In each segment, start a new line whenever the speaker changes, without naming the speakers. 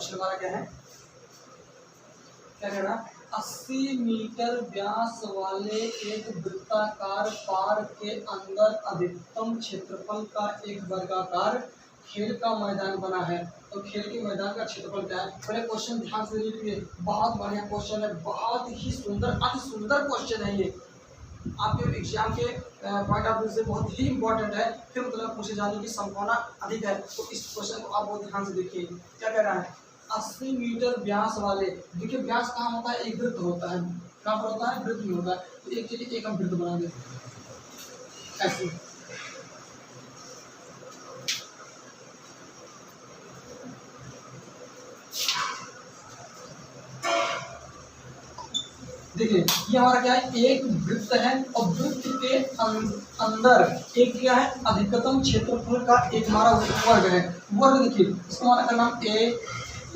Question हमारा क्या है, क्या कह रहा है, 80 मीटर व्यास वाले एक वृत्ताकार पार्क के अंदर अधिकतम क्षेत्रफल का एक वर्गाकार खेल का मैदान बना है। तो खेल के मैदान का क्षेत्रफल क्या है? पहले क्वेश्चन ध्यान से देखिए, बहुत बढ़िया क्वेश्चन है, बहुत ही सुंदर, अति सुंदर क्वेश्चन है ये, आपके एग्जाम के पॉइंट ऑफ व्यू से बहुत ही इंपॉर्टेंट है, फिर मतलब पूछे जाने की संभावना अधिक है। तो इस क्वेश्चन को आप बहुत ध्यान से देखिए, क्या कह रहा है, 80 मीटर व्यास वाले, देखिए व्यास कहाँ होता है, एक वृत्त होता है, कहाँ पर होता है, वृत्त में होता है। तो एक चीज एक हम वृत्त बना दे ऐसे, देखिए ये हमारा क्या है, एक वृत्त है और वृत्त के अंदर एक क्या है, अधिकतम क्षेत्रफल का एक हमारा वर्ग है। वर्ग देखिए, इसको हमारा का नाम ए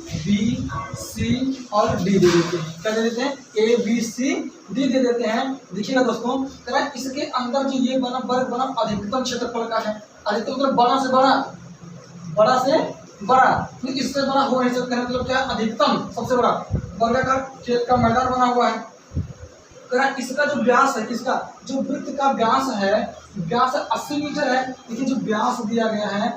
बी सी और डी दे देते हैं। क्या दे देते हैं, ए बी सी डी दे देते हैं। देखिएगा दोस्तों, कह इसके अंदर जो ये बना वर्ग बना अधिकतम क्षेत्रफल का है। अधिकतम मतलब बड़ा से बड़ा, बड़ा से बड़ा, तो इससे बड़ा हो नहीं सकता, मतलब क्या, अधिकतम सबसे बड़ा वर्गाकार खेल का मैदान बना हुआ है। इसका जो व्यास है, इसका जो वृत्त का व्यास है, व्यास 80 मीटर है। देखिए जो व्यास दिया गया है,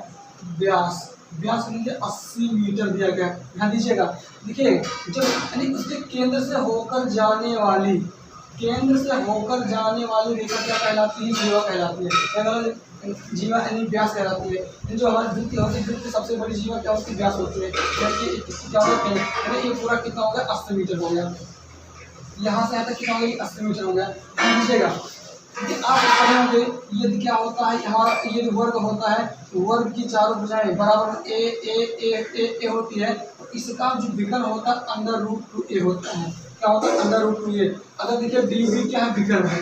व्यास लीजिए 80 मीटर दिया गया है। ध्यान दीजिएगा, देखिए जब यानी उसके केंद्र से होकर जाने वाली रेखा क्या कहलाती है, जीवा कहलाती है। क्या जीवा यानी व्यास कहलाती है। जो हमारी वृत्त होती है, वृत्त सबसे बड़ी जीवा क्या होती है, व्यास होती है। क्या होता है, ये पूरा कितना हो गया, 80 मीटर हो गया। यहाँ से यहाँ तक कितना हो गया, 80 मीटर हो गया। लीजिएगा, आप पढ़े होंगे ये क्या होता है, हमारा ये जो वर्ग होता है, वर्ग की चारों भुजाएं बराबर ए ए ए ए ए होती है। तो इसका जो विकर्ण होता है अंडर रूट 2a होता है। क्या होता है, अंडर रूट 2a। अगर देखिए डी बी क्या है, विकर्ण है,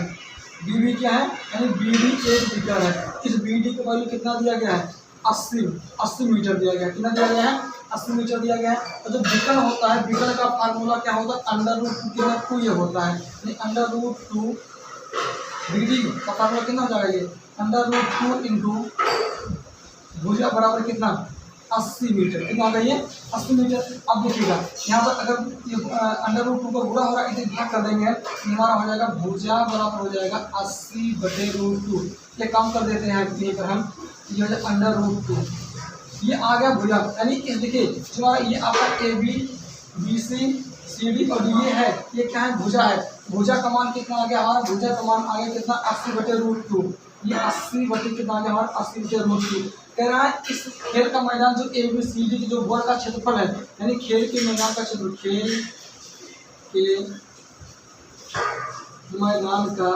डी बी क्या है, यानी बी डी एक विकर्ण है। इस बी डी का वैल्यू कितना दिया गया है, 80 मीटर दिया गया है। कितना दिया गया है, 80 मीटर दिया गया है। तो जो विकर्ण होता है, विकर्ण का फार्मूला क्या होता है, अंडर रूट 2 ये होता है, यानी अंडर रूट 2 डिग्री का फार्मूला कितना हो जाएगा, ये अंडर रूट 2 इंटू भुजा बराबर कितना, 80 मीटर। कितना हो गया ये, 80 मीटर। अब देखिएगा यहाँ पर अगर ये अंडर रूट 2 का गुणा हो रहा है, इसे भाग कर देंगे, हमारा हो जाएगा भुजा बराबर हो जाएगा 80/√2। ये काम कर देते हैं यहीं पर हम, ये हो जाए अंडर रूट 2, ये आ गया भुजा। यानी इस देखिए जो हमारा ये आपका a b b c c d और डी ये है, ये क्या है, भुजा है। भुजा का मान कितना आ गया हमारा, भुजा का मान आ गया कितना, 80/√2। ये 80 कितना आ गया हमारा, 80/√2। कह रहा है इस खेल का मैदान जो ए बी सी डी की जो वर्ग का क्षेत्रफल है, यानी खेल के मैदान का क्षेत्र, खेल के मैदान का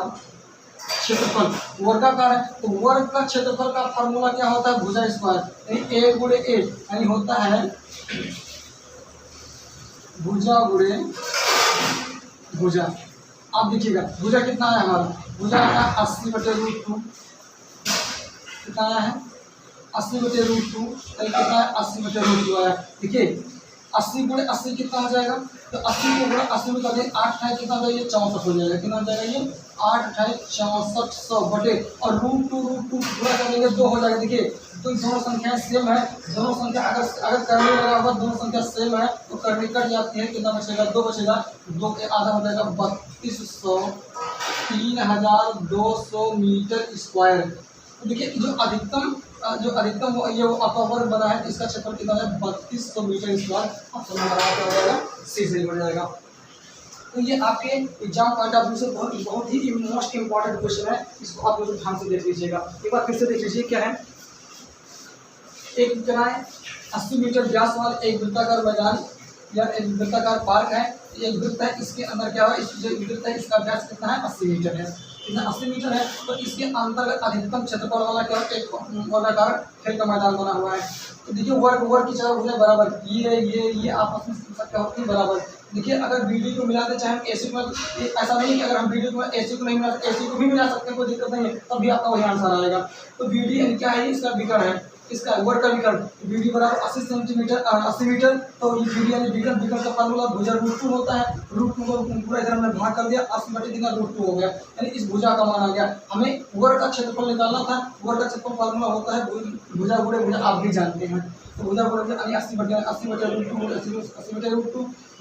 क्षेत्रफल वर्गाकार है। तो वर्ग का क्षेत्रफल का फॉर्मूला क्या होता है, भुजा स्क्वायर, यानी ए गुणे ए, यानी होता है भुजा गुणे भुजा। अब देखिएगा भुजा कितना है हमारा, भुजा आया 80/√2। कितना आया है, 80/√2। कितना है, 80/√2 आया। देखिए 80 गुणे 80 कितना हो जाएगा, तो 80 को गुणा 80 में कर दें, 8 है कितना हो जाएगा, 64 हो जाएगा। कितना हो जाएगा ये, 8 है 6400 बटे, और √2 गुणा कर देंगे 2 हो जाएगा। देखिए तो दोनों संख्याएं सेम है, दोनों संख्या अगर करने लगा होगा, दोनों संख्या सेम है तो करने कट जाती है। कितना बचेगा, 2 बचेगा, 2 के आधा हो जाएगा 3200, 3200 मीटर स्क्वायर। तो देखिए जो अधिकतम ये वो आपका वर्ग बना है, इसका क्षेत्रफल कितना है, 3200 मीटर स्क्वायर। ऑप्शन नंबर आपका हो जाएगा सी सही हो जाएगा। तो ये आपके एग्जाम पॉइंट ऑफ व्यू से बहुत ही मोस्ट इंपॉर्टेंट क्वेश्चन है, इसको आप लोग ध्यान से देख लीजिएगा। एक बार फिर से देख लीजिए, क्या है, एक कितना है, 80 मीटर व्यास वाला एक वृत्ताकार मैदान या एक वृत्ताकार पार्क है। एक वृत्त है, इसके अंदर क्या हुआ, इस जो वृत्त है इसका व्यास कितना है, 80 मीटर है। कितना, 80 मीटर है। तो इसके अंतर्गत अधिकतम क्षेत्रफल वाला क्या है, एक वर्गाकार खेल का मैदान बना हुआ है। तो देखिए वर्ग की चारों भुजाएं बराबर, ये आपस में क्या होती है, बराबर। देखिए अगर बीडी को मिलाते चाहे हम एसी को, ऐसा नहीं कि अगर हम बीडी को एसी को नहीं मिला, एसी को भी मिला सकते हैं, कोई दिक्कत नहीं है, तब भी आपका वही आंसर आएगा। तो बीडी क्या है, इसका विकर्ण है, इसका वर्ग का विकर्ण BD बराबर 80 सेंटीमीटर 80 मीटर। तो ये BD यानी विकर्ण का फार्मूला भुजा √2 होता है। √2 को पूरा इधर हमने भाग कर दिया, 80/3 √2 हो गया, यानी इस भुजा का मान आ गया। हमें वर्ग का क्षेत्रफल निकालना था। वर्ग का क्षेत्रफल फार्मूला होता है भुजा गुणे भुजा, आप भी जानते हैं। तो भुजा गुणे भुजा यानी 80/√2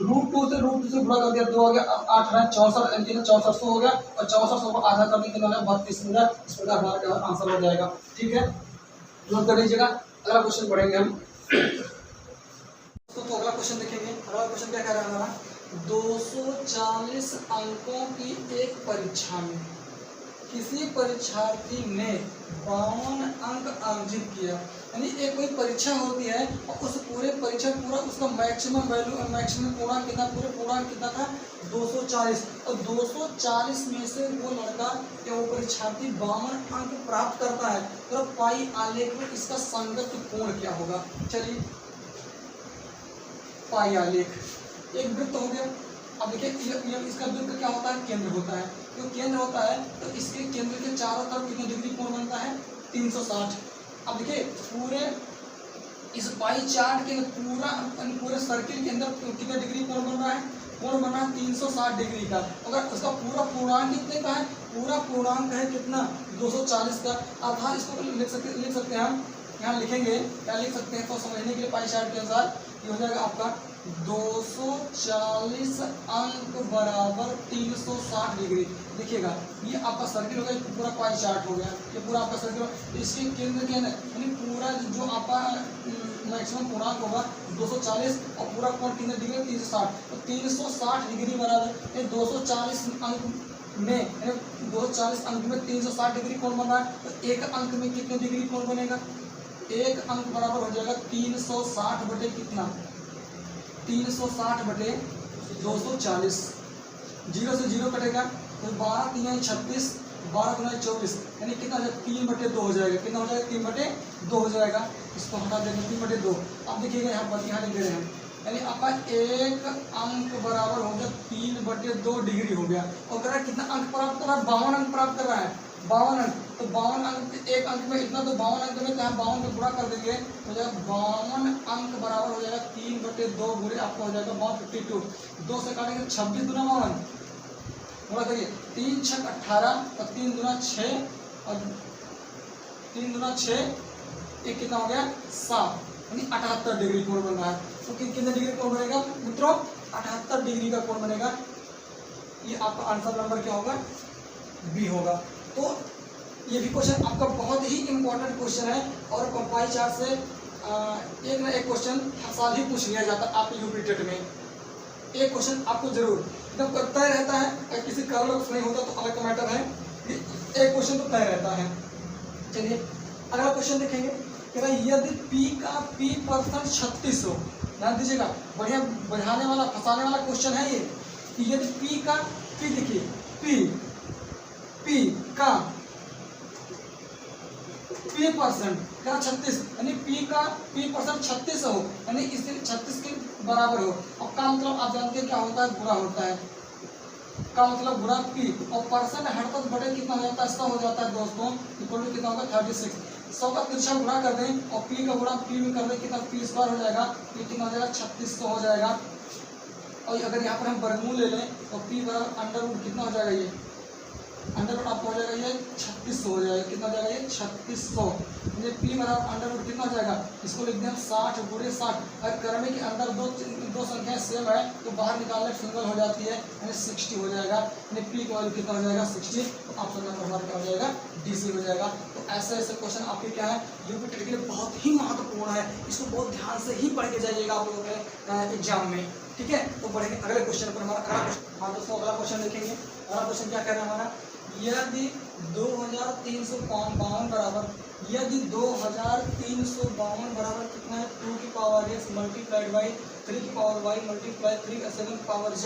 √2 से गुणा कर दिया, 2 आ गया, 8 है 64, यानी 6400 हो गया, और 6400 को आधा कर दिया 32 मिला। इस प्रकार हमारा आंसर हो जाएगा। ठीक है, नोट कर लीजिएगा। अगला क्वेश्चन पढ़ेंगे हम। तो अगला क्वेश्चन देखेंगे। अगला क्वेश्चन क्या कह रहा है हमारा, 240 अंकों की एक परीक्षा में किसी परीक्षार्थी ने 52 अंक अर्जित किया। यानी एक कोई परीक्षा होती है और उस पूरे परीक्षा पूरा उसका मैक्सिमम वैल्यू मैक्सिमम पूर्णांक कितना, पूरे पूर्णांक कितना था 240, और 240 में से वो लड़का या वो परीक्षार्थी 52 अंक प्राप्त करता है। तो पाई आलेख में इसका संगत कोण क्या होगा। चलिए, पाई आलेख एक वृत्त हो गया। अब देखिए इसका वृत्त क्या होता है, केंद्र होता है। तो केंद्र होता है तो इसके केंद्र के चारों तरफ कितने डिग्री कोण बनता है, 360। अब देखिए पूरे इस पाई चार्ट के पूरे सर्किल के अंदर कितने डिग्री कोण बन रहा है, कोण बन रहा है 360 डिग्री का। अगर उसका पूरा पूर्णांक कितने का है, पूरा पूर्णांक है कितना 240 का। अर्थात इसको लिख सकते हैं हम, यहाँ लिखेंगे क्या लिख सकते हैं, तो समझने के लिए पाई चार्ट के अनुसार ये हो जाएगा आपका 240 अंक बराबर 360 डिग्री। देखिएगा ये आपका सर्किल हो गया, पूरा पाई चार्ट हो गया, ये पूरा आपका सर्किल। इसके केंद्र के अंदर यानी पूरा जो आपका मैक्सिमम पूर्णांक होगा 240 और पूरा कोण कितने डिग्री 360। तो 360 डिग्री बराबर 240 अंक में 240 अंक में 360 डिग्री कोण बन रहा है। तो एक अंक में कितने डिग्री कोण बनेगा, एक अंक बराबर हो जाएगा 360 बटे कितना, 360 बटे 240। 0 से 0 कटेगा तो 12 3 36, 12 गुना 24, यानी कितना हो जाएगा 3/2 हो जाएगा। कितना हो जाएगा 3/2 हो जाएगा। इसको हटा देंगे 3/2। अब देखिएगा यहाँ पर यहाँ लिख दे रहे हैं, यानी आपका एक अंक बराबर हो गया 3/2 डिग्री हो गया। और कह रहा है कितना अंक प्राप्त कर रहा है, 52 अंक प्राप्त कर रहा है, 52 अंक। तो 52 अंक एक अंक में इतना, तो 52 अंक में यहाँ 52 में गुणा कर देंगे हो जाएगा 52 अंक बराबर हो जाएगा 3/2 गुणे आपको हो जाएगा 52। 2 से काटेंगे 26 दूना 52 गुणा करिए 3 6 18 और 3 दूना 6 और 3 दूना 6, एक कितना हो गया 7, यानी 78 डिग्री कोण बन रहा है। तो कितने डिग्री कोण बनेगा मित्रों, 78 डिग्री का कोण बनेगा। ये आपका आंसर नंबर क्या होगा, बी होगा। तो ये भी क्वेश्चन आपका बहुत ही इंपॉर्टेंट क्वेश्चन है, और पाई चार्ट से एक ना एक क्वेश्चन हर साल ही पूछ लिया जाता है आपके यूपी टेट में। एक क्वेश्चन आपको जरूर एकदम तय रहता है, अगर किसी कारणवश नहीं होता तो अलग का मैटर है, एक क्वेश्चन तो तय रहता है। चलिए अगला क्वेश्चन देखेंगे। कह रहा है यदि P का P% 36 हो, ध्यान दीजिएगा, बढ़िया बढ़ाने वाला फंसाने वाला क्वेश्चन है ये, कि यदि P का P देखिए P का P% क्या 36, यानी P का P% 36 हो, यानी इससे 36 के बराबर हो। और का मतलब आप जानते हैं क्या होता है, गुणा होता है। का मतलब गुणा P और परसेंट हड़ता बटे कितना हो जाता है, 100 हो जाता है दोस्तों, इक्वल टू कितना होगा 36। 100 का तिरछा गुणा कर दें और P का गुणा P में कर दें, कितना P² हो जाएगा, P कितना हो जाएगा 3600 हो जाएगा। और अगर यहाँ पर हम वर्गमूल ले लें तो P बराबर अंडर कितना हो जाएगा, ये अंडर रूट आपको हो जाएगा ये 3600 हो जाएगा। कितना हो जाएगा ये 3600, ये P बराबर अंडर रूट कितना हो जाएगा, इसको लिख दें 60 गुणे 60। अगर करने के अंदर दो संख्याएं सेम है तो बाहर निकालने सिंगल हो जाती है, यानी 60 हो जाएगा। यानी P का वैल्यू कितना हो जाएगा 60। तो ऑप्शन नंबर हमारा क्या हो जाएगा, DC हो जाएगा। तो ऐसे ऐसे क्वेश्चन आपके क्या है यूपी टेट के लिए बहुत ही महत्वपूर्ण है, इसको बहुत ध्यान से ही पढ़ के जाइएगा आप लोगों के एग्जाम में। ठीक है, तो बढ़ेंगे अगले क्वेश्चन पर। हमारा अगला क्वेश्चन, हाँ दोस्तों अगला क्वेश्चन देखेंगे। अगला क्वेश्चन क्या कह रहा है हमारा, यदि 2352 बराबर, यदि 2352 बराबर कितना है 2x multiplied by 3y multiply 3 7 power z,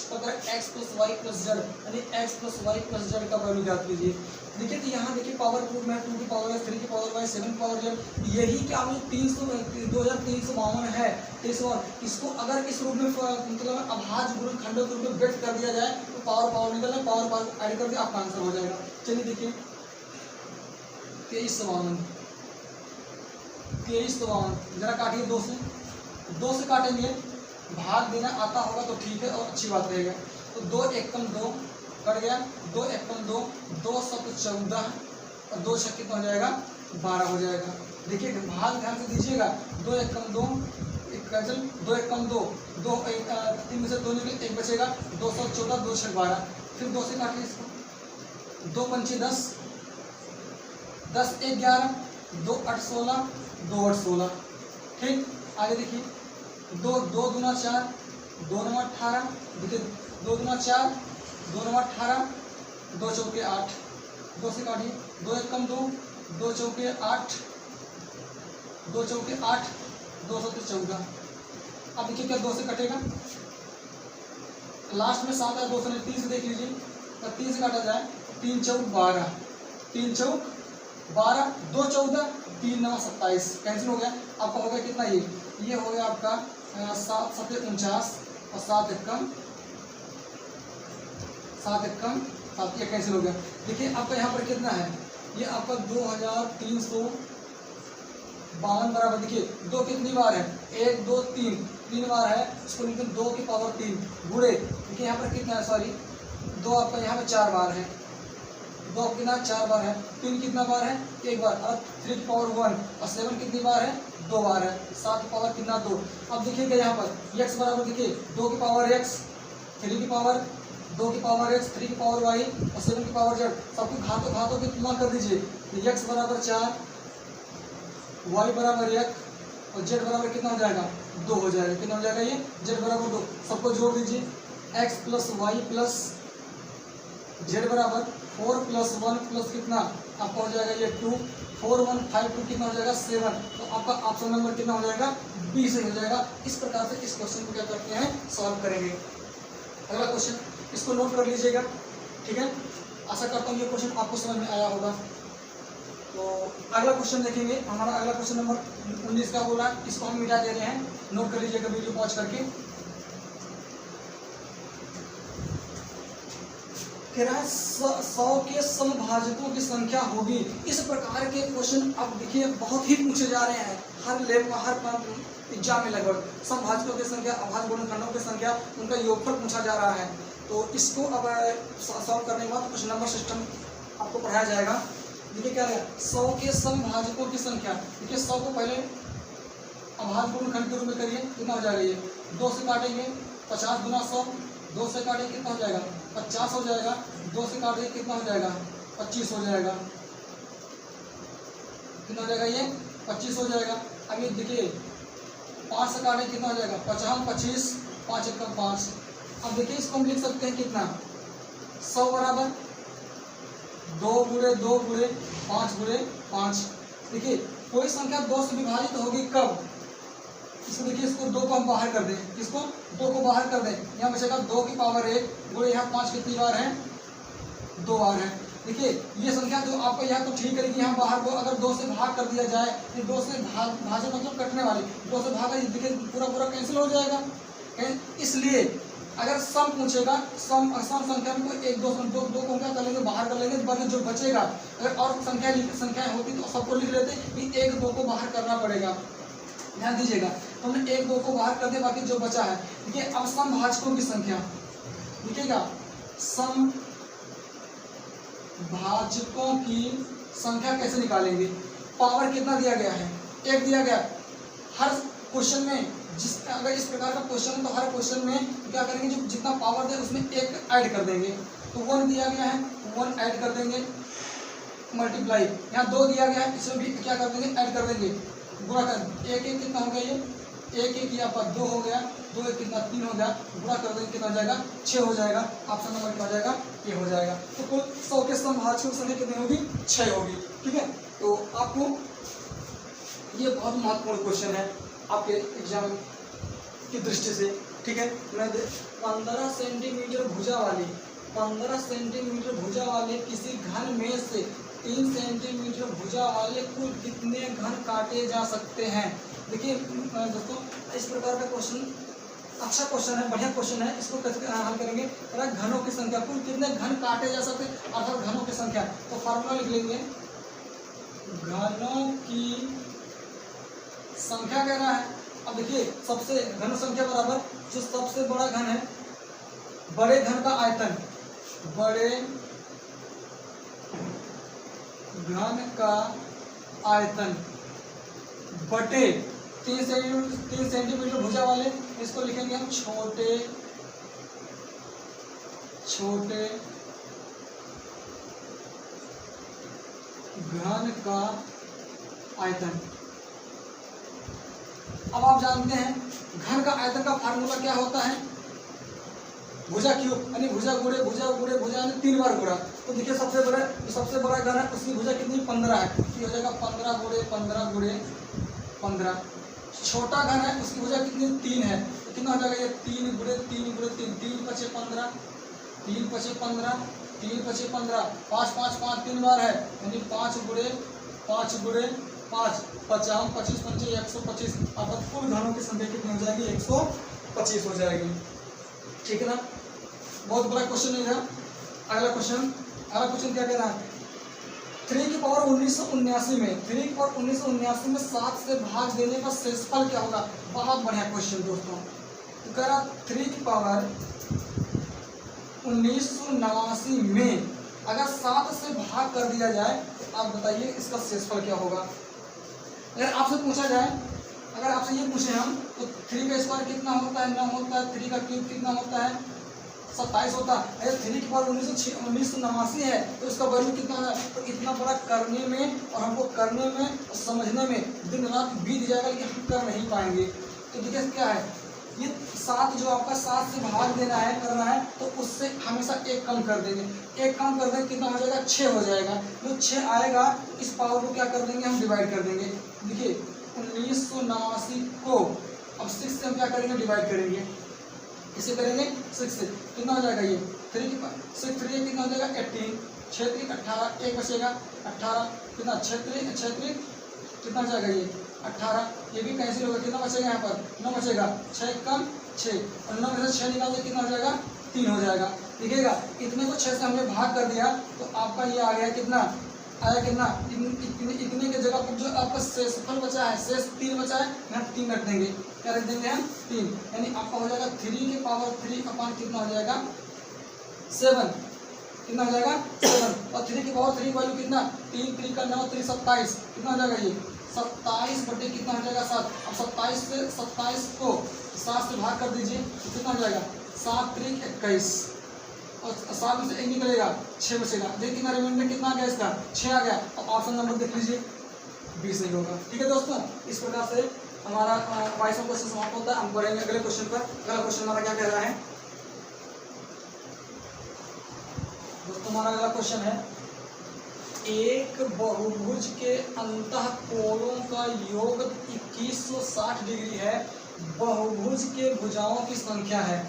तो अगर x + y + z, यानी x + y + z का वैल्यू ज्ञात कीजिए। देखिए तो यहाँ देखिए पावर प्रूफ में 2 की पावर y 3 की पावर y 7 पावर z, यही क्या हम 2352 है। इसको अगर इस रूप में मतलब अभाज्य गुणनखंडों के रूप में व्यक्त कर दिया जाए तो पावर निकलना, पावर ऐड कर दिया आपका आंसर हो जाएगा। चलिए देखिए 2352 23 तो 52, जरा काटिए 2 से काटेंगे, भाग देना आता होगा तो ठीक है और अच्छी बात रहेगा। तो 2 एकम 2 कट गया, 2 एकम 2, 2 सत 14 और 2 छक्के कितना हो जाएगा 12 हो जाएगा। देखिए भाग ध्यान से दीजिएगा, 2 एकम 2 कैंसिल, 2 एकम 2, 3 में से 2 निकले 1 बचेगा, 214, 2 छक 12, फिर 2 से काटिए इसको, 2 पंचे 10, 10 1 11, 2 8 16, 2 8 16। ठीक, आगे देखिए 2 दूना 4, 2 9 18, देखिए 2 दूना 4, 2 9 18, 2 चौके 8, 2 से काटिए, 2 एकम 2, 2 चौके 8, 2 चौके 8, 2 सत्ते 14। अब देखिए क्या 2 से कटेगा, लास्ट में 7 है, 2 से 3 से देख लीजिए, तो 3 से काटा जाए, 3 चौक 12, 3 चौक 12, 2 14, 3 9 27, कैंसिल हो गया। आपका हो गया कितना, ये हो गया आपका 7 सत्ते 49 और 7 एकम 7, ये कैंसिल हो गया। देखिए आपका यहाँ पर कितना है, ये आपका 2352 बराबर, देखिए 2 कितनी बार है, 1 2 3 बार है, इसको लिखें 2 की पावर 3 गुणे, देखिए यहाँ पर कितना है, सॉरी 2 आपका यहाँ पर 4 बार है, 2 कितना 4 बार है, 3 कितना बार है 1 बार, और 3 की पावर 1 और 7 कितनी बार है 2 बार है, 7 की पावर कितना 2। अब देखिएगा यहाँ पर x बराबर, देखिए 2 की पावर x, 3 की पावर 2 की पावर x, 3 की पावर y और 7 की पावर z, सबको घातों की तुलना कर दीजिए। तो x बराबर 4, y बराबर 1 और z बराबर कितना हो जाएगा 2 हो जाएगा। कितना हो जाएगा, ये z बराबर 2, सबको जोड़ दीजिए, x plus y plus z बराबर 4 प्लस 1 प्लस कितना आपका हो जाएगा ये 2, 4 1 5 2 कितना हो जाएगा 7, तो आपका ऑप्शन नंबर कितना हो जाएगा बी से हो जाएगा। इस प्रकार से इस क्वेश्चन को क्या करते हैं, सॉल्व करेंगे। अगला क्वेश्चन, इसको नोट कर लीजिएगा, ठीक है। आशा करता हूँ ये क्वेश्चन आपको समझ में आया होगा। तो अगला क्वेश्चन देखेंगे, हमारा अगला क्वेश्चन नंबर 19 का बोला, इसको हम मिटा दे रहे हैं, नोट कर लीजिएगा वीडियो पॉज करके। कह रहा है 100 के समभाजकों की संख्या होगी। इस प्रकार के क्वेश्चन अब देखिए बहुत ही पूछे जा रहे हैं, हर लेवल में, हर एग्जाम में लगभग समभाजकों की संख्या, अभाज्य गुणनखंडों की संख्या, उनका योगफल पूछा जा रहा है। तो इसको अब सॉल्व करने के बाद कुछ नंबर सिस्टम आपको पढ़ाया जाएगा। देखिए क्या है, 100 के समभाजकों की संख्या, देखिए 100 को पहले अभाज्य गुणनखंड के रूप में करिए, कितना हो जाएगा, ये 2 से काटेंगे 50 गुना 100, 2 से काटेंगे कितना हो जाएगा 50 हो जाएगा, 2 से काटेंगे कितना हो जाएगा 25 हो जाएगा, कितना हो जाएगा, ये 25 हो जाएगा। अब ये देखिए 5 से काटेंगे कितना हो जाएगा 50 25, 5 1 5। अब देखिए इसको हम लिख सकते हैं कितना, 100 बराबर 2 गुणे 2 गुणे 5 गुणे 5। देखिए कोई संख्या 2 से विभाजित होगी कब, इसको देखिए, इसको 2 को हम बाहर कर दें, इसको 2 को बाहर कर दें, यहाँ बचेगा 2 की पावर 1 गुणे यहाँ 5 कितनी बार है 2 बार है। देखिए ये संख्या जो आपको यहाँ तो ठीक है, लेकिन यहाँ बाहर को अगर 2 से भाग कर दिया जाए, ये 2 से भाजन मतलब कटने वाली, 2 से भागा, देखिए पूरा कैंसिल हो जाएगा। इसलिए अगर सम पूछेगा, सम संख्या में कोई 1 2 को क्या कर लेंगे, बाहर कर लेंगे, बाकी जो बचेगा, अगर और संख्याएं होती तो सबको लिख लेते कि 1 2 को बाहर करना पड़ेगा। ध्यान दीजिएगा, तो हमने 1 2 को बाहर कर दिया, बाकी जो बचा है। देखिए अब समभाजकों की संख्या लिखिएगा, समभाजकों की संख्या कैसे निकालेंगे, पावर कितना दिया गया है 1 दिया गया। हर क्वेश्चन में अगर इस प्रकार का क्वेश्चन है तो हर क्वेश्चन में क्या करेंगे, जो जितना पावर दे उसमें 1 ऐड कर देंगे। तो 1 दिया गया है, 1 ऐड कर देंगे, मल्टीप्लाई, यहाँ 2 दिया गया है, इसमें भी क्या कर देंगे, ऐड कर देंगे, गुणा कर 1 1 कितना हो गया, ये 1 1 यहाँ पर 2 हो गया, 2 1 कितना 3 हो गया, गुणा कर देंगे कितना हो जाएगा 6 हो जाएगा। ऑप्शन नंबर क्या हो जाएगा, ये हो जाएगा। तो कुल 100 के समभाजकों की संख्या कितनी होगी 6 होगी। ठीक है, तो आपको ये बहुत महत्वपूर्ण क्वेश्चन है आपके एग्जाम की दृष्टि से। ठीक है, मैं 15 सेंटीमीटर भुजा वाली 15 सेंटीमीटर भुजा वाले किसी घन में से 3 सेंटीमीटर भुजा वाले कुल कितने घन काटे जा सकते हैं। देखिए दोस्तों, इस प्रकार का क्वेश्चन अच्छा क्वेश्चन है, बढ़िया क्वेश्चन है। इसको कैसे हल करेंगे, घनों की संख्या, कुल कितने घन काटे जा सकते हैं, अर्थात घनों की संख्या। तो फार्मूला लिख लेंगे, घनों की संख्या कह रहा है। अब देखिए सबसे घन संख्या बराबर जो सबसे बड़ा घन है, बड़े घन का आयतन, बड़े घन का आयतन बटे 3 सेंटीमीटर भुजा वाले, इसको लिखेंगे हम छोटे घन का आयतन। अब आप जानते हैं घन का आयतन का फार्मूला क्या होता है, भुजा क्यूब, यानी भुजा गुणे भुजा गुणे भुजा यानी 3 बार गुणा। तो देखिए सबसे बड़ा घन है उसकी भुजा कितनी 15 है, ये हो जाएगा 15 गुणे 15 गुणे 15। छोटा घन है उसकी भुजा कितनी 3 है, तो कितना हो जाएगा ये 3 गुणे 3 गुणे 3, 3 पचे 15, 3 पचे 15, 3 पचे 15, 5 5 5 3 बार है, यानी 5 गुणे 5 गुणे 5, 50 25 पंचे 125। अब कुल घनों की संख्या कितनी हो जाएगी 125 हो जाएगी। ठीक है ना, बहुत बड़ा क्वेश्चन नहीं था। अगला क्वेश्चन क्या कह रहा है, 3 की पावर 1979 में 7 से भाग देने का शेषफल क्या होगा। बहुत बढ़िया क्वेश्चन दोस्तों। तो कह रहा 3 की पावर 1989 में अगर 7 से भाग कर दिया जाए तो आप बताइए इसका शेषफल क्या होगा। अगर आपसे पूछा जाए, अगर आपसे ये पूछे हम तो 3 का स्क्वायर कितना होता है, 9 होता है, 3 का क्यूब कितना होता है 27 होता है। अगर 3 की पावर 1989 है तो इसका वैल्यू कितना है, तो इतना बड़ा करने में और हमको करने में और समझने में दिन रात बीत जाएगा, लेकिन हम कर नहीं पाएंगे। तो देखिए क्या है, ये 7 जो आपका 7 से भाग देना है करना है, तो उससे हमेशा 1 कम कर देंगे, 1 कम कर देंगे कितना हो जाएगा 6 हो जाएगा। जो 6 आएगा इस पावर को क्या कर देंगे हम डिवाइड कर देंगे। देखिए 1989 को अब 6 से हम क्या करेंगे डिवाइड करेंगे, इसे करेंगे 6 से, कितना हो जाएगा ये 3 की 6 3 कितना हो जाएगा 18, 6 3 18, 1 बचेगा 18, कितना 6 3 कितना हो जाएगा ये 18, ये भी कैंसिल होगा, कितना बचेगा यहाँ पर 9 बचेगा, 6 कम 6 और 9 में से 6 निकाल दे कितना हो जाएगा 3 हो जाएगा। देखिएगा इतने को 6 से हमने भाग कर दिया तो आपका ये आ गया कितना आया, कितना इतने के जगह पर जो आपका शेषफल बचा है, शेष 3 बचा है, यहाँ 3 रख देंगे, क्या रख देंगे हम 3, यानी आपका हो जाएगा 3 की पावर 3 अपान कितना हो जाएगा 7, कितना हो जाएगा 7, और 3 की पावर 3 वैल्यू कितना 3 3 का 9 3 27, कितना हो जाएगा ये 27 बटे कितना हो जाएगा 7। अब 27 को 7 से भाग कर दीजिए तो कितना हो जाएगा 7 3 21, और 7 में से 1 निकलेगा 6 बचेगा। देखिए कितना रिमाइंडर कितना आ गया इसका 6 आ गया। अब ऑप्शन नंबर देख लीजिए 20 नहीं होगा। ठीक है दोस्तों, इस प्रकार से हमारा 22वां क्वेश्चन समाप्त होता है। हम बढ़ेंगे अगले क्वेश्चन पर। अगला क्वेश्चन हमारा क्या कह रहा है दोस्तों, हमारा अगला क्वेश्चन है, एक बहुभुज के अंतः कोणों का योग 2160 डिग्री है, बहुभुज के भुजाओं की संख्या है।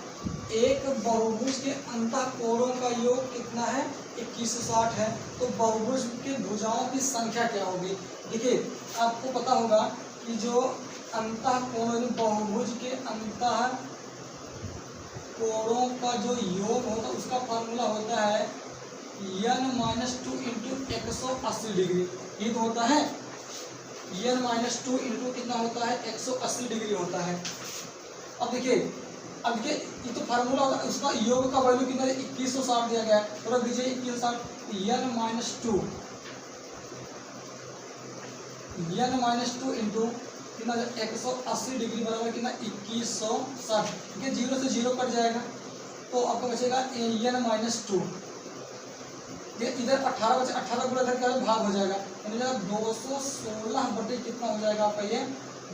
एक बहुभुज के अंतः कोणों का योग कितना है 2160 है, तो बहुभुज के भुजाओं की संख्या क्या होगी। देखिए आपको पता होगा कि जो अंतः कोण बहुभुज के अंतः कोणों का जो योग होता है उसका फार्मूला होता है n-2 इंटू 180 डिग्री। ये तो होता है n-2 इंटू कितना होता है 180 डिग्री होता है। अब देखिए ये तो फार्मूला होगा, उसका योग का वैल्यू कितना 2160 दिया गया है, तो रख दीजिए 2160 n-2 इंटू कितना 180 डिग्री बराबर कितना 2160। ठीक है, 0 से 0 कट जाएगा तो आपका बचेगा n-2। ये इधर 18 बचे, 18 गुणा इधर क्या भाग हो जाएगा, यानी 216 बटे कितना हो जाएगा आपका ये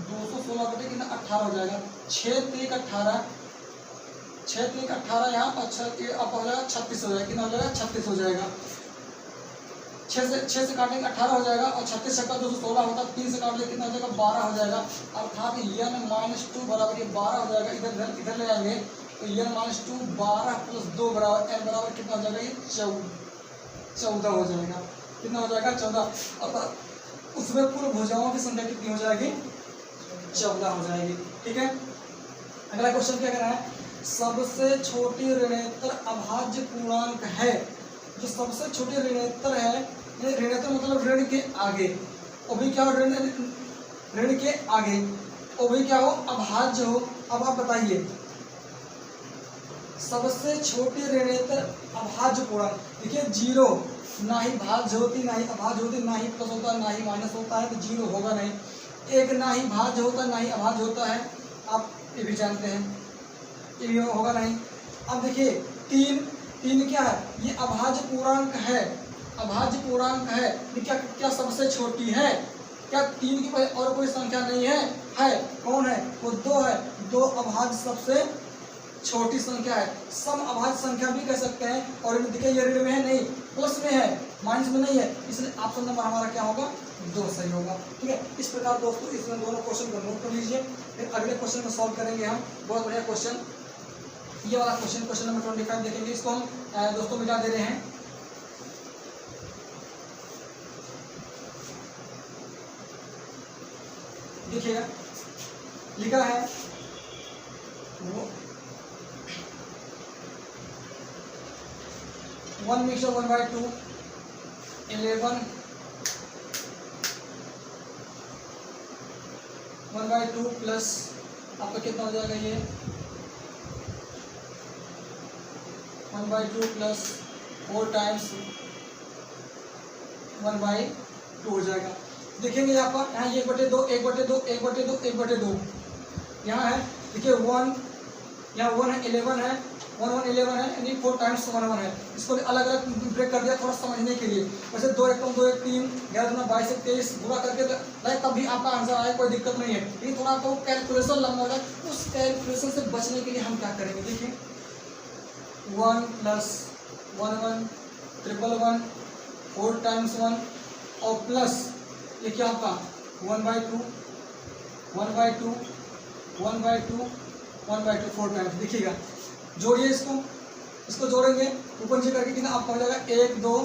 216 बटे कितना 18 हो जाएगा। 6 3 18, 6 3 18 यहाँ पर आप हो जाएगा 36 हो जाएगा, कितना हो जाएगा 36 हो जाएगा। 6 से काटेंगे 18 हो जाएगा, और 36 छक्का 216 होता है, 3 से काट कितना हो जाएगा 12 हो जाएगा। अर्थात n-2 बराबर ये 12 हो जाएगा। इधर ले जाएंगे तो n-2 12 प्लस 2 बराबर n बराबर कितना हो जाएगा ये 14 हो जाएगा। कितना हो जाएगा 14, अर्थात उसमें कुल भुजाओं की संख्या कितनी हो जाएगी 14 हो जाएगी। ठीक है, अगला क्वेश्चन क्या कह रहा है, सबसे छोटी ऋणोत्तर अभाज्य पूर्णांक है। जो सबसे छोटी ऋणोत्तर है, ऋणोत्तर मतलब ऋण के आगे, अभी क्या ऋण के आगे वो भी क्या हो, अभाज्य हो। अब आप बताइए सबसे छोटी ऋणेतर अभाज्य पूर्णांक, देखिए जीरो ना ही भाज्य होती ना ही अभाज्य होती, ना ही प्लस होता है ना ही माइनस होता है, तो जीरो होगा नहीं। एक ना ही भाज्य होता ना ही अभाज्य होता है, आप ये भी जानते हैं, ये भी होगा नहीं। अब देखिए तीन, तीन क्या है, ये अभाज्य पूर्णांक है, अभाज्य पूर्णांक है। क्या क्या सबसे छोटी है? क्या तीन के पहले और कोई संख्या नहीं है? है, कौन है वो? दो है। दो अभाज्य सबसे छोटी संख्या है। सम अभाज्य संख्या भी कह सकते हैं। और देखिए ये ऋण में है नहीं, प्लस में है, माइनस में नहीं है, इसलिए ऑप्शन नंबर हमारा क्या होगा? दो सही होगा। ठीक है, इस प्रकार दोस्तों इसमें दोनों क्वेश्चन को नोट कर लीजिए। फिर अगले क्वेश्चन को सॉल्व करेंगे हम। बहुत बढ़िया क्वेश्चन, ये वाला क्वेश्चन, क्वेश्चन नंबर 25 देखेंगे। इसको हम दोस्तों मिटा दे रहे हैं। देखिएगा लिखा है वो 1 मिक्सर 1/2 11 1/2 प्लस आपका कितना हो जाएगा? ये 1/2 प्लस 4 टाइम्स 1/2 हो जाएगा। देखेंगे यहाँ पर, यहाँ 1/2 1/2 1/2 1/2 यहाँ है। देखिए 1, यहाँ 1 है, 11 है, 1 1 11 है, यानी 4 टाइम्स 1 1 है। इसको अलग अलग ब्रेक कर दिया थोड़ा समझने के लिए। वैसे 2 1 2 1 3 11 दूना 22 23 पूरा करके लाइक तब भी आपका आंसर आए, कोई दिक्कत नहीं है। लेकिन थोड़ा आपको कैलकुलेशन लंबा हो जाए, उस कैलकुलेशन से बचने के लिए हम क्या करेंगे? देखिए 1 प्लस 1 1 1 1 4 टाइम्स 1 और प्लस ये क्या आपका 1/2 1/2 1/2 1/2 4 टाइम्स। देखिएगा जोड़िए इसको जोड़ेंगे ऊपर नीचे करके कितना आपका हो जाएगा? 1 2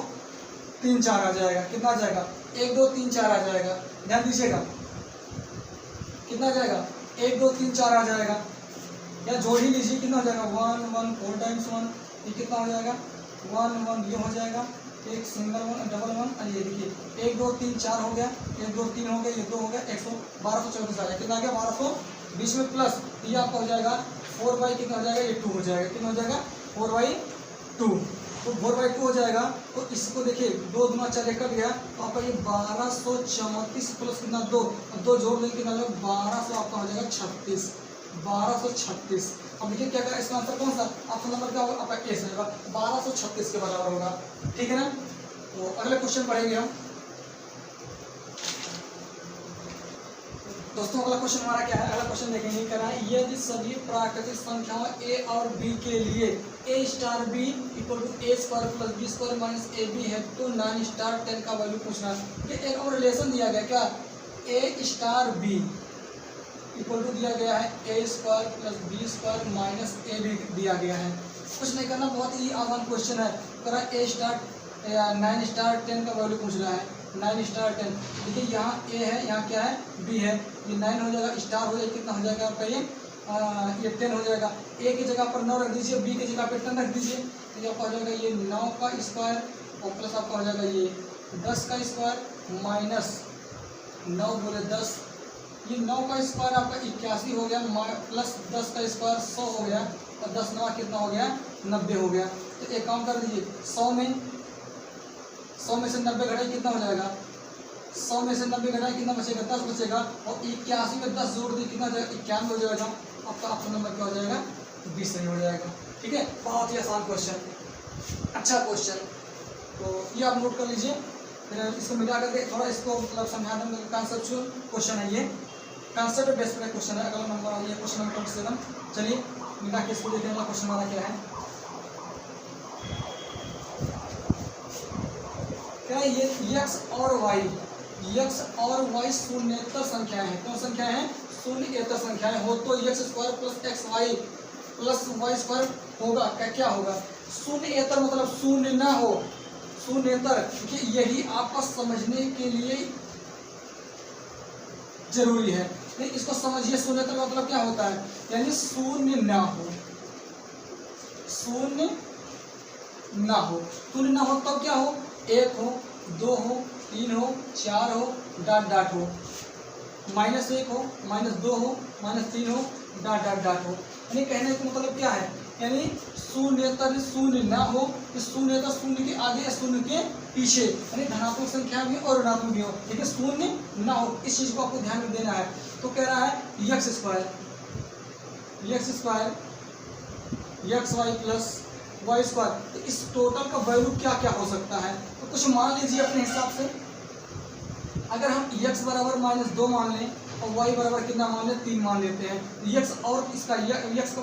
3 4 आ जाएगा। कितना आ जाएगा? 1 2 3 4 आ जाएगा। ध्यान दीजिएगा कितना आ जाएगा? 1 2 3 4 आ जाएगा। या जोड़ ही लीजिए, कितना हो जाएगा? 1 1 4 टाइम्स 1, ये कितना हो जाएगा? 1 1 ये हो जाएगा, एक सिंगल 1 डबल 1। ये देखिए 1 2 3 4 हो गया, 1 2 3 हो गया, ये 2 हो गया, 1224 आ गया। कितना आ गया? 1220 में प्लस ये आपका हो जाएगा 4 कितना हो जाएगा? ये 2 हो जाएगा। कितना हो जाएगा? 4/2। तो 4/2 हो जाएगा। तो इसको देखिए 2 दूना 4 कट गया, तो आपका ये 1234 प्लस कितना 2, अब 2 जोड़ देंगे कितना 1200 आपका हो जाएगा 36, 1236। अब देखिए क्या क्या इसका आंसर कौन सा? ऑप्शन नंबर क्या होगा? आपका ए से होगा, 1236 के बराबर होगा। ठीक है ना? तो अगले क्वेश्चन पढ़ेंगे हम दोस्तों। अगला क्वेश्चन हमारा क्या है? अगला क्वेश्चन देखेंगे क्या है? यदि सभी प्राकृतिक संख्याओं a और b के लिए a star b equal to a square plus b square minus ab है, तो 9 स्टार 10 का वैल्यू पूछना है। ये एक और रिलेशन दिया गया क्या? a star b equal to दिया गया है a square plus b square minus ab दिया गया है। कुछ नहीं करना, बहुत ही आसान क्वेश्चन है। करा a स्टार 9 स्टार 10 का वैल्यू पूछ रहा है। 9 स्टार 10, देखिए यहाँ a है, यहाँ क्या है? b है। ये 9 हो जाएगा, स्टार हो जाएगा, कितना हो जाएगा आपका? ये 10 हो जाएगा। a की जगह पर 9 रख दीजिए, b की जगह पर 10 रख दीजिए, तो आपका हो जाएगा ये 9 का स्क्वायर और प्लस आपका हो जाएगा ये 10 का स्क्वायर माइनस 9 बोले 10, ये 9 का स्क्वायर आपका 81 हो गया, प्लस 10 का स्क्वायर 100 हो गया, और 10 9 कितना हो गया? 90 हो गया। तो एक काम कर दीजिए, 100 में से 90 घटाई कितना हो जाएगा? 100 में से 90 घटाई कितना बचेगा? 10 बचेगा। और 81 में 10 जोड़ दी कितना जाएगा? 91 हो जाएगा। आपका ऑप्शन नंबर क्या हो जाएगा? 20 सही हो जाएगा। ठीक है, बहुत ही आसान क्वेश्चन, अच्छा क्वेश्चन। तो ये आप नोट कर लीजिए। फिर इसको मिला करके थोड़ा इसको मतलब समझा देंगे। कॉन्सेप्चुअल क्वेश्चन है, ये कॉन्सेप्ट बेस्ड का क्वेश्चन है। अगला नंबर है ये क्वेश्चन नंबर 27। चलिए मिला के इसको देखने वाला क्वेश्चन हमारा क्या है? क्या ये x और y शून्येतर संख्याएं हैं। कौन संख्या है? शून्येतर संख्याएं हो तो x square plus xy plus y square होगा। क्या क्या होगा? शून्येतर मतलब शून्य ना हो, शून्येतर। देखिए यही आपको समझने के लिए जरूरी है, नहीं इसको समझिए। शून्येतर मतलब क्या होता है? यानी शून्य ना हो, शून्य ना हो। शून्य ना हो तब क्या हो? 1 हो, 2 हो, 3 हो, 4 हो, डॉट डॉट हो। -1 हो, -2 हो, -3 हो, डॉट डॉट डॉट हो। यानी कहने का मतलब क्या है, यानी शून्यतर शून्य ना हो, तो शून्यतर शून्य के आगे या शून्य के पीछे, यानी धनात्मक संख्या भी और ऋणात्मक भी हो, ठीक है, शून्य ना हो, इस चीज को आपको ध्यान में देना है। तो कह रहा है x square x y plus y square, तो इस टोटल का वैल्यू क्या क्या हो सकता है। तो कुछ मान लीजिए अपने हिसाब से, अगर हम x बराबर -2 मान लें और y बराबर कितना मान लें, 3 मान लेते हैं, x और इसका x का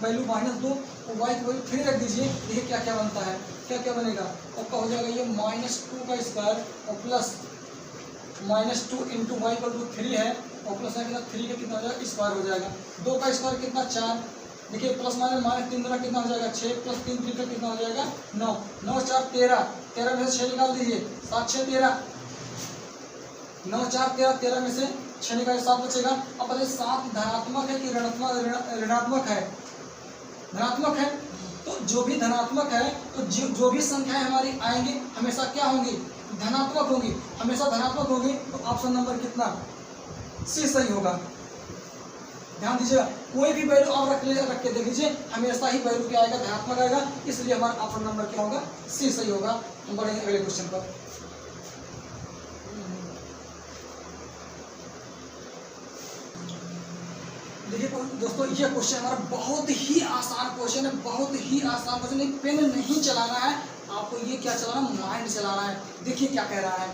वैल्यू -2 और y का वैल्यू 3 रख दीजिए, देखिए क्या क्या बनता है, क्या क्या बनेगा। आपका हो जाएगा ये -2 का स्क्वायर और प्लस -2 इंटू वाई का 3 है और प्लस कितना 3 का कितना हो जाएगा, स्क्वायर हो जाएगा। 2 का स्क्वायर कितना 4, देखिए प्लस माइनस -3 दूना कितना हो जाएगा 6, प्लस 3 3 का कितना हो जाएगा 9, 9 4 13, 13 में से 6 निकाल दीजिए, 7 6 13, 9 4 13, 13 में से 6 निकाले 7 बचेगा। अब बताइए 7 धनात्मक है कि ऋणात्मक है, धनात्मक है। तो जो भी धनात्मक है, तो जो भी संख्याएं हमारी आएंगी हमेशा क्या होंगी, धनात्मक होंगी, हमेशा धनात्मक होंगी। तो ऑप्शन नंबर कितना सी सही होगा। ध्यान दीजिएगा, कोई भी वैल्यू आप रख के देख लीजिए, हमेशा ही वैल्यू क्या आएगा, धनात्मक आएगा, इसलिए हमारा ऑप्शन नंबर क्या होगा, सी सही होगा। हम बढ़ेंगे अगले क्वेश्चन पर। देखिए दोस्तों, ये क्वेश्चन हमारा बहुत ही आसान क्वेश्चन है, बहुत ही आसान क्वेश्चन है। पेन नहीं चलाना है आपको, ये क्या चलाना, माइंड चलाना है। देखिए क्या कह रहा है,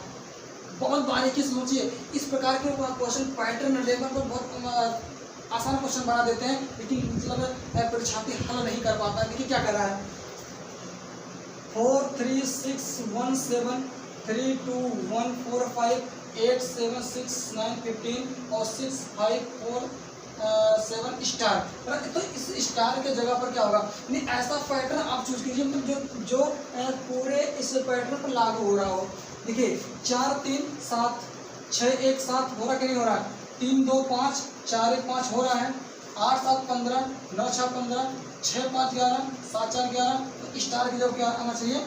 बहुत बारीकी से सोचिए। इस प्रकार के क्वेश्चन पैटर्न लेवल पर बहुत आसान क्वेश्चन बना देते हैं, लेकिन मतलब परीक्षार्थी हल नहीं कर पाता। देखिए क्या कर रहा है, 4 3 6 1 7 3 2 1 4 5 8 7 6 9 15 और 6 5 4 7 स्टार। तो इस स्टार के जगह पर क्या होगा, नहीं ऐसा पैटर्न आप चूज कीजिए मतलब जो पूरे इस पैटर्न पर लागू हो रहा हो। देखिए 4 3 7 6 1 7 हो रहा कि नहीं हो रहा है, 3 2 5 4 1 5 हो रहा है, 8 7 15 9 6 15 6 5 11 7 4 11। तो स्टार की जगह क्या आना चाहिए,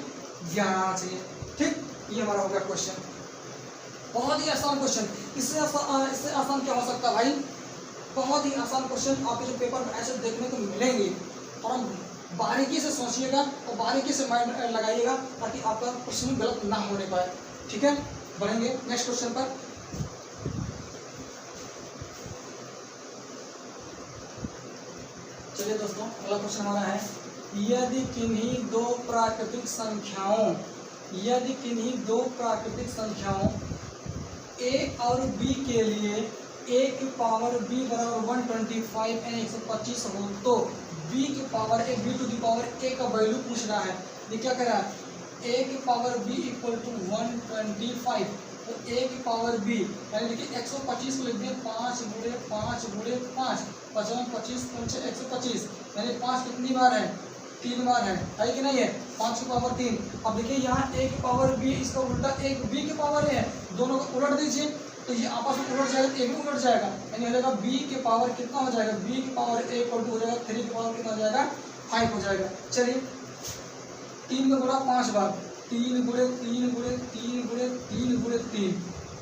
11 आना चाहिए। ठीक, ये हमारा हो गया क्वेश्चन, बहुत ही आसान क्वेश्चन। इससे आसान क्या हो सकता है भाई, बहुत ही आसान क्वेश्चन आपके जो पेपर में ऐसे देखने को मिलेंगे। और हम बारीकी से सोचिएगा और बारीकी से माइंड लगाइएगा ताकि आपका प्रश्न गलत ना होने पाए। ठीक है, बढ़ेंगे नेक्स्ट क्वेश्चन पर। चलिए दोस्तों, अगला क्वेश्चन हमारा है, यदि किन्हीं दो प्राकृतिक संख्याओं a और b के लिए a की पावर b बराबर 125 यानी 125 हो, तो b की power b to the power a का वैल्यू पूछ रहा है। ये क्या कह रहा है, a की पावर b इक्वल टू 125, तो a की पावर b यानी देखिए 125 को लिख दिए 5 गुणे 5 गुणे 5, 25 5 125, यानी 5 कितनी बार है, 3 बार है कि नहीं है, 5 की पावर 3। अब देखिए यहाँ a की पावर b, इसका उल्टा a b की पावर a है, दोनों को उलट दीजिए तो ये आपस में उलट जाएगा, a भी उलट जाएगा, यानी हो जाएगा b की पावर कितना हो जाएगा, b की पावर a इक्वल टू हो जाएगा 3 की पावर कितना हो जाएगा 5 हो जाएगा। चलिए 3 में गुणा 5 बार, 3 गुणे 3 गुणे 3 गुणे 3 गुणे 3,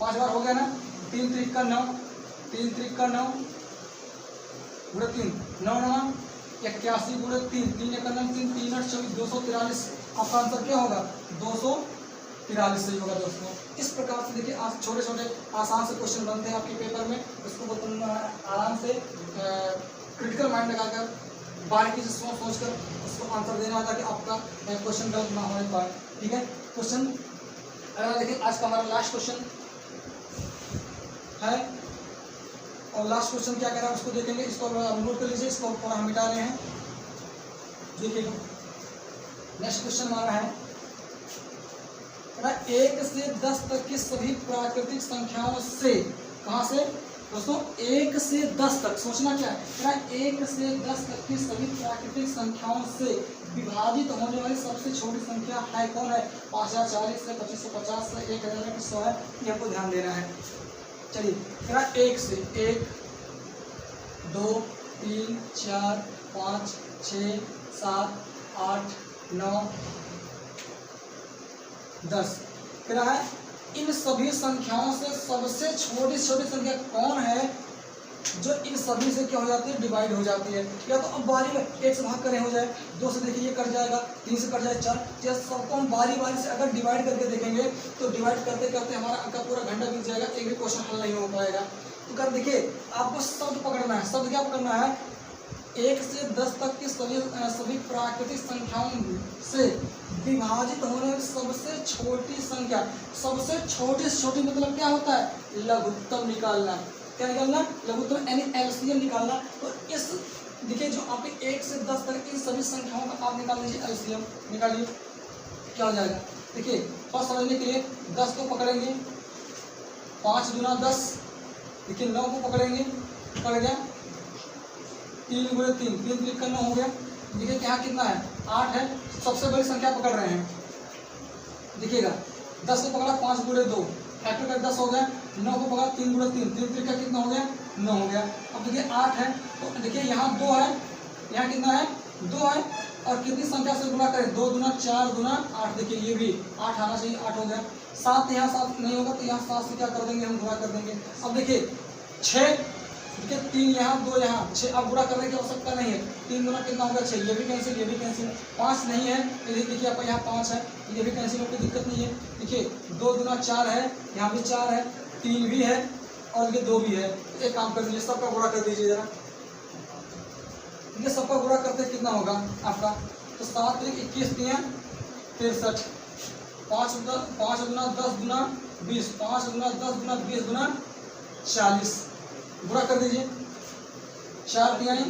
5 बार हो गया ना, 3 3 का 9, 3 3 का 9 गुणे 3, 9 9 81 गुणे 3, 3 1 3 3 8 24, 243। आपका आंसर क्या होगा, 243 सही होगा दोस्तों। इस प्रकार से देखिए आज छोटे छोटे आसान से क्वेश्चन बनते हैं आपके पेपर में, उसको आराम से क्रिटिकल माइंड लगाकर बारीकी से सोच कर उसको आंसर देना है ताकि आपका क्वेश्चन गलत ना होने पाए। ठीक है, क्वेश्चन अगर देखिए आज का हमारा लास्ट क्वेश्चन है, और लास्ट क्वेश्चन क्या कह रहा है उसको देखेंगे। इसको नोट कर लीजिए, इसको थोड़ा हम मिटा रहे हैं। देखिए नेक्स्ट क्वेश्चन हमारा है 1 से 10 तक की सभी प्राकृतिक संख्याओं से, कहाँ से दोस्तों, 1 से 10 तक, सोचना क्या है, 1 से 10 तक की सभी प्राकृतिक संख्याओं से विभाजित होने वाली सबसे छोटी संख्या है कौन है, 5040 से 2550 से 1100 है, ये आपको ध्यान देना है। चलिए 1 से 1 2 3 4 5 6 7 8 9 10 क्या है इन सभी संख्याओं से सबसे छोटी संख्या कौन है जो इन सभी से क्या हो जाती है, डिवाइड हो जाती है। या तो अब बारी में 1 से भाग करें हो जाए, 2 से देखिए ये कट जाएगा, 3 से कट जाए 4, या सबको हम बारी से अगर डिवाइड करके देखेंगे तो डिवाइड करते करते हमारा अंक पूरा घंटा बीत जाएगा, एक भी क्वेश्चन हल नहीं हो पाएगा। तो कर देखिए आपको शब्द पकड़ना है। शब्द क्या पकड़ना है, 1 से 10 तक की सभी प्राकृतिक संख्याओं से विभाजित होने वाली सबसे छोटी संख्या। सबसे छोटी से छोटी मतलब क्या होता है, लघुत्तम निकालना। क्या निकालना, लघुत्तम यानी एलसीएम निकालना। तो इस देखिए जो आप 1 से 10 तक इन सभी संख्याओं का आप निकाल लीजिए एलसीएम, निकालिए क्या हो जाएगा। देखिए फर्स्ट समझने के लिए 10 को पकड़ेंगे, 5 दूना 10, देखिए 9 को पकड़ेंगे, पकड़ गया 3 गुणे 3, 3 क्लिक करना हो गया। देखिए यहाँ कितना है, 8 है, सबसे बड़ी संख्या पकड़ रहे हैं। देखिएगा 10 को पकड़ा 5 गुणे 2, फैक्टर का 10 हो गया। 9 को पकड़ा 3 गुणे 3, 3 त्रिक का कितना हो गया, 9 हो गया। अब देखिए 8 है, तो देखिए यहाँ 2 है, यहाँ कितना है, 2 है, और कितनी संख्या से गुणा करें, 2 दूना 4 दूना 8, देखिए ये भी 8 आना चाहिए, 8 हो गया। 7 यहाँ 7 नहीं होगा तो यहाँ 7 से क्या कर देंगे, हम गुणा कर देंगे। अब देखिए 6, देखिए 3 यहाँ 2 यहाँ 6, अब गुणा करने की आवश्यकता नहीं है, 3 गुना कितना होगा 6, ये भी कैंसिल, ये भी कैंसिल। 5 नहीं है, देखिए आप यहाँ 5 है, ये भी कैंसिल, कोई दिक्कत नहीं है। देखिए 2 दूना 4 है, यहाँ भी 4 है, 3 भी है, और ये 2 भी है। एक काम कर दीजिए, सबका गुणा कर दीजिए जरा। ये सबका गुणा करते कितना होगा आपका, तो 7 3 21 3 63, 5 गुना 10 गुना 20, 5 गुना 10 गुना 20 गुना 40, गुणा कर दीजिए। 4 तिहाई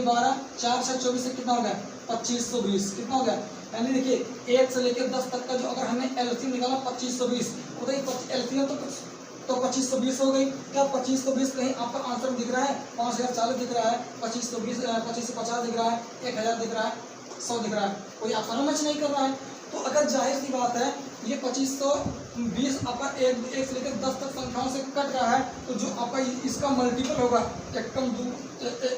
12, 4 से 24 से कितना हो गया, 2520, कितना हो गया। यानी देखिए 1 से लेकर 10 तक का जो अगर हमने एलसीएम निकाला 2520, एलसीएम तो 2520 हो गई। क्या 2520 कहीं आपका आंसर दिख रहा है, 5040 दिख रहा है, 2520 25 से 50 दिख रहा है, 1000 दिख रहा है, 100 दिख रहा है, कोई ऑप्शन मैच नहीं कर रहा है। तो अगर जाहिर सी बात है ये 2520 आपका 1 से लेकर 10 तक संख्याओं से कट रहा है, तो जो आपका इसका मल्टीपल होगा,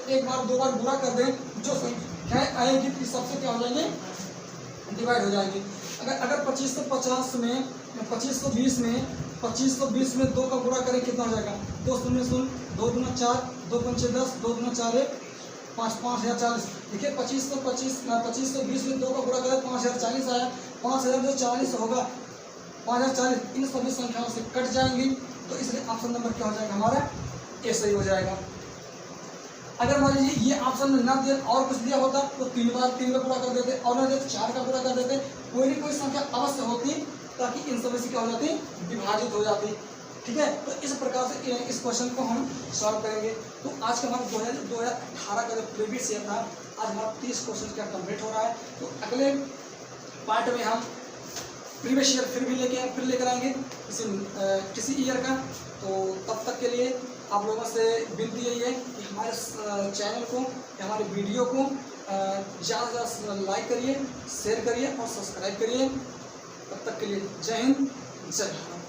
एक बार 2 बार गुणा कर दें, जो संख्याएं आएगी सबसे क्या हो जाएंगे, डिवाइड हो जाएंगे। अगर 2550 में 2520 में 2 का गुणा करें कितना हो जाएगा, 2 शून्य 2 दूना 4, 2 पंचे 10, 2 दूना 4 है 5, 5040। देखिए 2520 में 2 का गुणा करें 5040 आया, 5040 होगा, 5040 इन सभी संख्याओं से कट जाएंगी, तो इसलिए ऑप्शन नंबर क्या हो जाएगा हमारा, ए सही हो जाएगा। अगर मान लीजिए ये ऑप्शन ना दिया और कुछ दिया होता तो 3 बार 3 का गुणा कर देते, और ना देते 4 का गुणा कर देते, कोई ना कोई संख्या अवश्य होती ताकि इन सभी से क्या हो जाती, विभाजित हो जाती। ठीक है, तो इस प्रकार से इस क्वेश्चन को हम सॉल्व करेंगे। तो आज का हमारा 2018 का जो प्रीवियस ईयर था, आज हमारा 30 क्वेश्चन का कंप्लीट हो रहा है। तो अगले पार्ट में हम प्रीवियस ईयर फिर लेकर आएंगे किसी ईयर का। तो तब तक के लिए आप लोगों से विनती यही है कि हमारे चैनल को, हमारे वीडियो को ज़्यादा से ज़्यादा लाइक करिए, शेयर करिए और सब्सक्राइब करिए। तब तक के लिए जय हिंद, जय भारत।